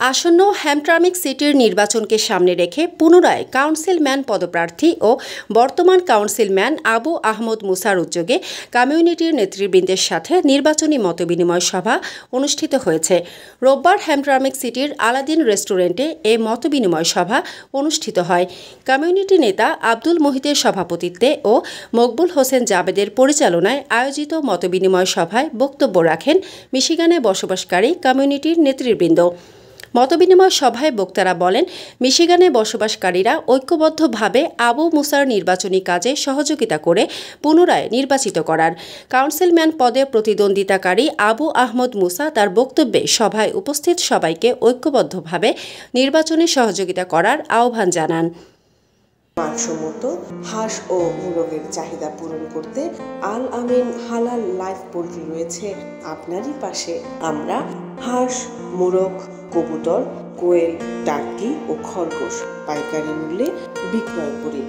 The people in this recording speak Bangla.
আসন্ন হ্যামট্রামিক সিটির নির্বাচনকে সামনে রেখে পুনরায় কাউন্সিলম্যান পদপ্রার্থী ও বর্তমান কাউন্সিলম্যান আবু আহমদ মুসার উদ্যোগে কমিউনিটির নেতৃবৃন্দের সাথে নির্বাচনী মতবিনিময় সভা অনুষ্ঠিত হয়েছে। রোববার হ্যামট্রামিক সিটির আলাদিন রেস্টুরেন্টে এ মতবিনিময় সভা অনুষ্ঠিত হয়। কমিউনিটি নেতা আব্দুল মুহিতের সভাপতিত্বে ও মকবুল হোসেন জাবেদের পরিচালনায় আয়োজিত মতবিনিময় সভায় বক্তব্য রাখেন মিশিগানে বসবাসকারী কমিউনিটির নেতৃবৃন্দ। মতবিনিময় সভায় বক্তারা বলেন, মিশিগানে বসবাসকারীরা ঐক্যবদ্ধভাবে আবু মুসার নির্বাচনী কাজে সহযোগিতা করে পুনরায় নির্বাচিত করার। কাউন্সিলম্যান পদে প্রতিদ্বন্দ্বিতাকারী আবু আহমদ মুসা তার বক্তব্যে সভায় উপস্থিত সবাইকে ঐক্যবদ্ধভাবে নির্বাচনে সহযোগিতা করার আহ্বান জানান। মানসম্মত হাঁস ও মোরগের চাহিদা পূরণ করতে আল আমিন হালাল লাইভ পোল্ট্রি রয়েছে আপনারই পাশে। আমরা হাঁস, মোরগ, কবুতর, কোয়েল, টার্কি ও খরগোশ পাইকারি মূল্যে বিক্রয় করি।